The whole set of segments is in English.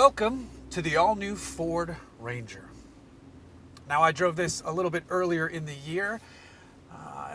Welcome to the all-new Ford Ranger. Now, I drove this a little bit earlier in the year.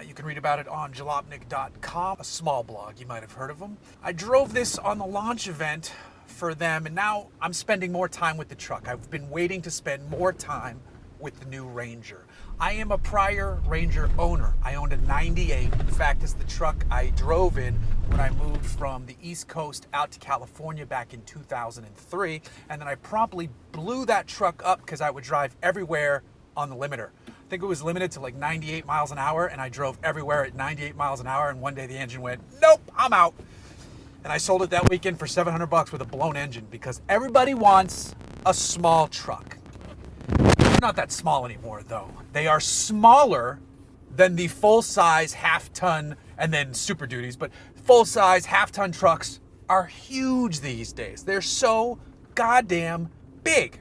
You can read about it on jalopnik.com, a small blog. You might have heard of them. I drove this on the launch event for them, and now I'm spending more time with the truck. I've been waiting to spend more time with the new Ranger. I am a prior Ranger owner. I owned a 98. In fact, it's the truck I drove in when I moved from the East Coast out to California back in 2003. And then I promptly blew that truck up because I would drive everywhere on the limiter. I think it was limited to like 98 miles an hour, and I drove everywhere at 98 miles an hour, and one day the engine went, nope, I'm out. And I sold it that weekend for $700 with a blown engine because everybody wants a small truck. They're not that small anymore, though. They are smaller than the full-size half-ton and then Super Duties, but full-size half-ton trucks are huge these days. They're so goddamn big.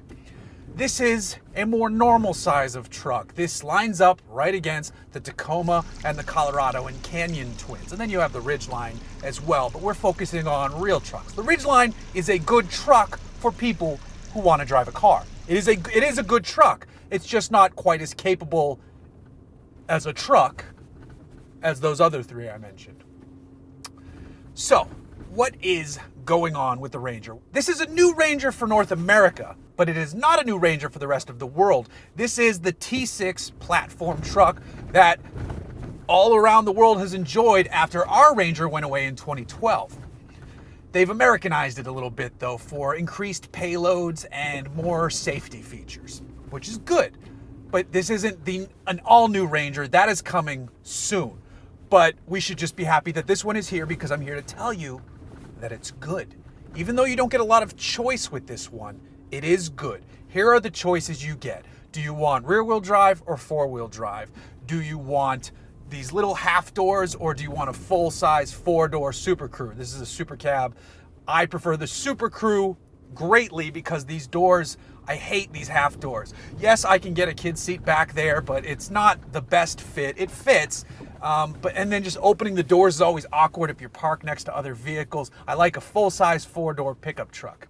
This is a more normal size of truck. This lines up right against the Tacoma and the Colorado and Canyon twins. And then you have the Ridgeline as well, but we're focusing on real trucks. The Ridgeline is a good truck for people who want to drive a car. It is a good truck. It's just not quite as capable as a truck as those other three I mentioned. So, what is going on with the Ranger? This is a new Ranger for North America, but it is not a new Ranger for the rest of the world. This is the T6 platform truck that all around the world has enjoyed after our Ranger went away in 2012. They've Americanized it a little bit, though, for increased payloads and more safety features, which is good. But this isn't an all-new Ranger. That is coming soon. But we should just be happy that this one is here because I'm here to tell you that it's good. Even though you don't get a lot of choice with this one, it is good. Here are the choices you get. Do you want rear-wheel drive or four-wheel drive? Do you want these little half doors, or do you want a full-size four-door Super Crew? This is a Super Cab. I prefer the Super Crew greatly because these doors, I hate these half doors. Yes, I can get a kid's seat back there, but it's not the best fit. It fits, and then just opening the doors is always awkward if you're parked next to other vehicles. I like a full-size four-door pickup truck.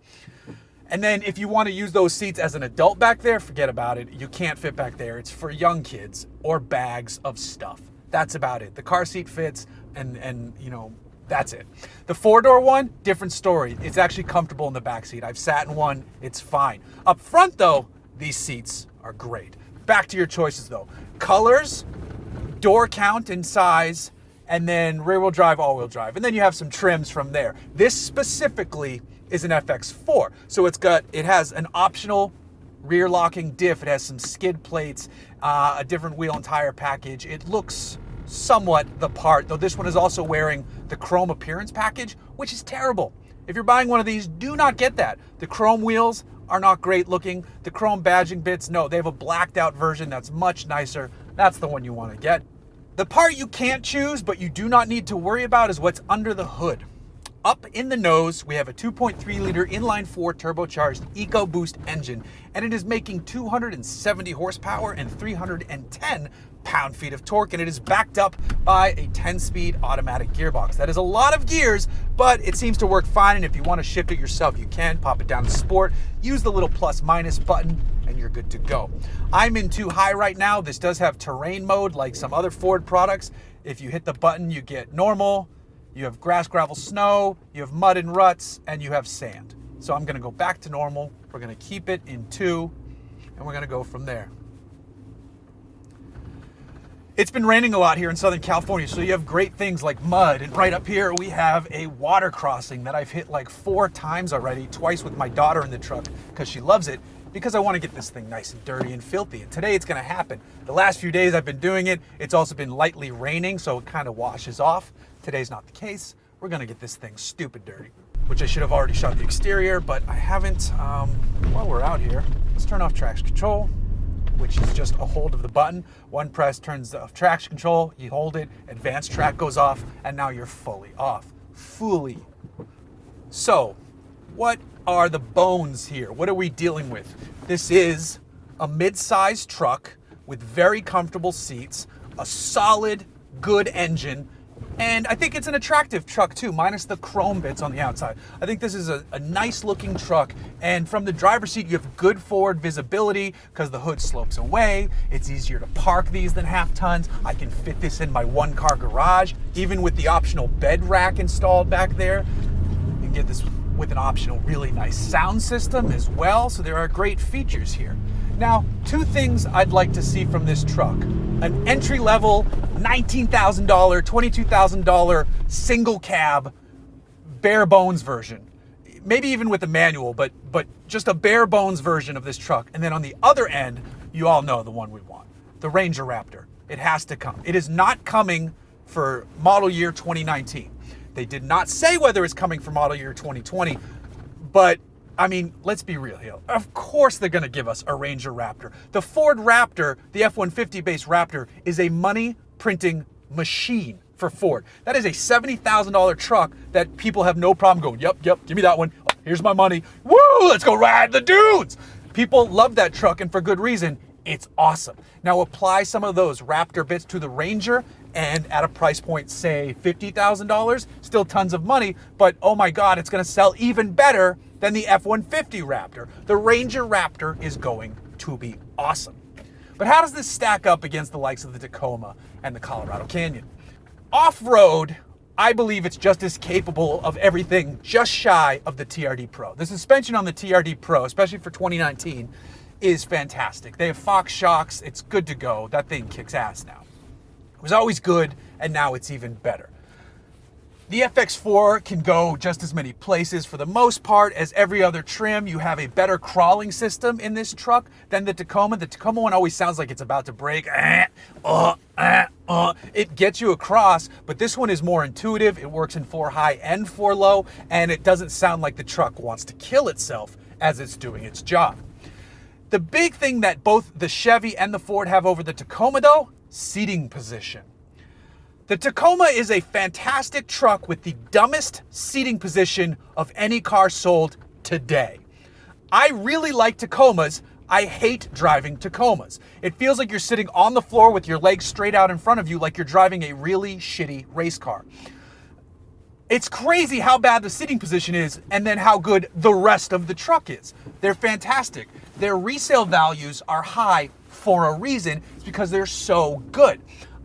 And then if you want to use those seats as an adult back there, forget about it. You can't fit back there. It's for young kids or bags of stuff. That's about it. The car seat fits, and you know, that's it. The four-door one, different story. It's actually comfortable in the back seat. I've sat in one. It's fine. Up front, though, these seats are great. Back to your choices, though. Colors, door count and size, and then rear-wheel drive, all-wheel drive. And then you have some trims from there. This specifically is an FX4. So it has an optional rear locking diff. It has some skid plates, a different wheel and tire package. It looks somewhat the part, though this one is also wearing the chrome appearance package, which is terrible. If you're buying one of these, do not get that. The chrome wheels are not great looking. The chrome badging bits, no, they have a blacked out version that's much nicer. That's the one you want to get. The part you can't choose, but you do not need to worry about is what's under the hood. Up in the nose, we have a 2.3-liter inline-4 turbocharged EcoBoost engine, and it is making 270 horsepower and 310 pound-feet of torque, and it is backed up by a 10-speed automatic gearbox. That is a lot of gears, but it seems to work fine, and if you want to shift it yourself, you can. Pop it down to sport, use the little plus-minus button, and you're good to go. I'm in 2 high right now. This does have terrain mode like some other Ford products. If you hit the button, you get normal. You have grass, gravel, snow, you have mud and ruts, and you have sand. So I'm gonna go back to normal. We're gonna keep it in 2, and we're gonna go from there. It's been raining a lot here in Southern California, so you have great things like mud, and right up here we have a water crossing that I've hit like 4 times already, twice with my daughter in the truck, because she loves it, because I want to get this thing nice and dirty and filthy. And today it's gonna happen. The last few days I've been doing it. It's also been lightly raining, so it kind of washes off. Today's not the case. We're gonna get this thing stupid dirty, which I should have already shot the exterior, but I haven't. While we're out here, let's turn off traction control, which is just a hold of the button. One press turns off traction control, you hold it, advanced track goes off, and now you're fully off. Fully. So, what are the bones here? What are we dealing with? This is a mid-sized truck with very comfortable seats, a solid, good engine, And I think it's an attractive truck too, minus the chrome bits on the outside. I think this is a nice looking truck, and from the driver's seat you have good forward visibility because the hood slopes away. It's easier to park these than half tons. I can fit this in my 1-car garage, even with the optional bed rack installed back there. You can get this with an optional really nice sound system as well, so there are great features here. Now, 2 things I'd like to see from this truck. An entry-level $19,000, $22,000 single cab, bare bones version. Maybe even with a manual, but just a bare bones version of this truck. And then on the other end, you all know the one we want, the Ranger Raptor. It has to come. It is not coming for model year 2019. They did not say whether it's coming for model year 2020, but I mean, let's be real here. Of course they're going to give us a Ranger Raptor. The Ford Raptor, the F-150 based Raptor, is a money printing machine for Ford. That is a $70,000 truck that people have no problem going, yep, give me that one. Oh, here's my money. Woo, let's go ride the dudes. People love that truck, and for good reason. It's awesome. Now apply some of those Raptor bits to the Ranger, and at a price point, say $50,000, still tons of money, but oh my God, it's going to sell even better than the F-150 Raptor. The Ranger Raptor is going to be awesome. But how does this stack up against the likes of the Tacoma and the Colorado Canyon? Off-road, I believe it's just as capable of everything just shy of the TRD Pro. The suspension on the TRD Pro, especially for 2019, is fantastic. They have Fox shocks. It's good to go. That thing kicks ass now. It was always good, and now it's even better. The FX4 can go just as many places for the most part as every other trim. You have a better crawling system in this truck than the Tacoma. The Tacoma one always sounds like it's about to break. It gets you across, but this one is more intuitive. It works in 4 high and 4 low, and it doesn't sound like the truck wants to kill itself as it's doing its job. The big thing that both the Chevy and the Ford have over the Tacoma though, seating position. The Tacoma is a fantastic truck with the dumbest seating position of any car sold today. I really like Tacomas. I hate driving Tacomas. It feels like you're sitting on the floor with your legs straight out in front of you like you're driving a really shitty race car. It's crazy how bad the seating position is and then how good the rest of the truck is. They're fantastic. Their resale values are high for a reason. It's because they're so good.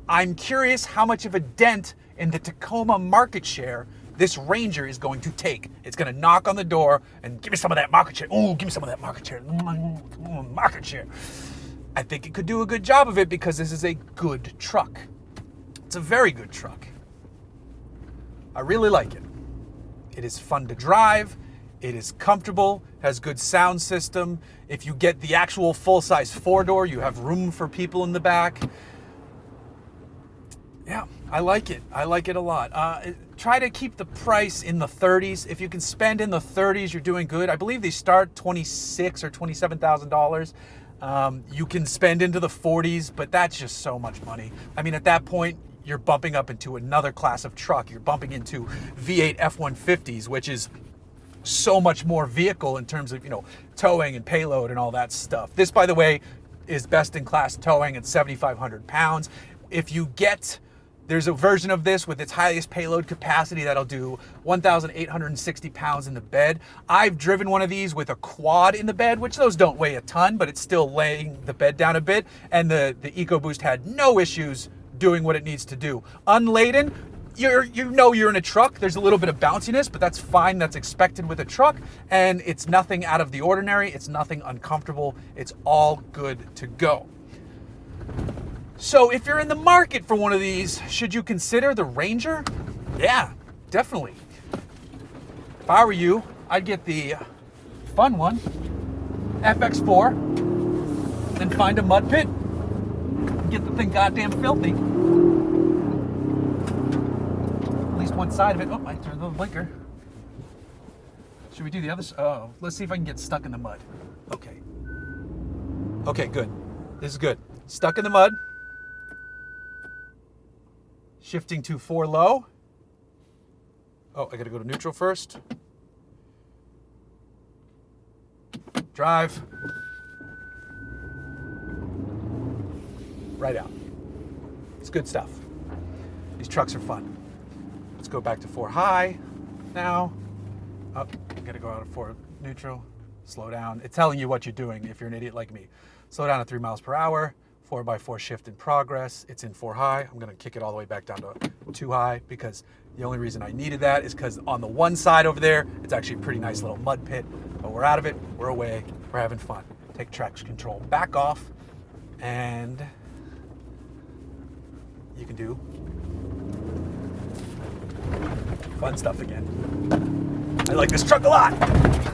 I'm curious how much of a dent in the Tacoma market share this Ranger is going to take. It's going to knock on the door and give me some of that market share. Ooh, give me some of that market share. Market share. I think it could do a good job of it because this is a good truck. It's a very good truck. I really like it. It is fun to drive. It is comfortable, has good sound system. If you get the actual full-size 4-door, you have room for people in the back. Yeah, I like it. I like it a lot. Try to keep the price in the 30s. If you can spend in the 30s, you're doing good. I believe they start $26,000 or $27,000. You can spend into the 40s, but that's just so much money. I mean, at that point, you're bumping up into another class of truck. You're bumping into V8 F-150s, which is so much more vehicle in terms of, towing and payload and all that stuff. This, by the way, is best in class towing at 7,500 pounds. There's a version of this with its highest payload capacity that'll do 1,860 pounds in the bed. I've driven one of these with a quad in the bed, which those don't weigh a ton, but it's still laying the bed down a bit. And the EcoBoost had no issues doing what it needs to do. Unladen, you're in a truck. There's a little bit of bounciness, but that's fine. That's expected with a truck. And it's nothing out of the ordinary. It's nothing uncomfortable. It's all good to go. So if you're in the market for one of these, should you consider the Ranger? Yeah, definitely. If I were you, I'd get the fun one, FX4, and find a mud pit. Get the thing goddamn filthy. At least one side of it. Oh, I turned the blinker. Should we do the other side? Oh, let's see if I can get stuck in the mud. Okay. Okay, good. This is good. Stuck in the mud. Shifting to 4 low. Oh, I gotta go to neutral first. Drive. Right out. It's good stuff. These trucks are fun. Let's go back to 4 high now. Up, gotta go out of 4 neutral, slow down. It's telling you what you're doing if you're an idiot like me. Slow down at 3 miles per hour, 4x4 shift in progress. It's in 4 high. I'm gonna kick it all the way back down to 2 high because the only reason I needed that is because on the one side over there, it's actually a pretty nice little mud pit, but we're out of it, we're away, we're having fun. Take traction control back off, and you can do fun stuff again. I like this truck a lot.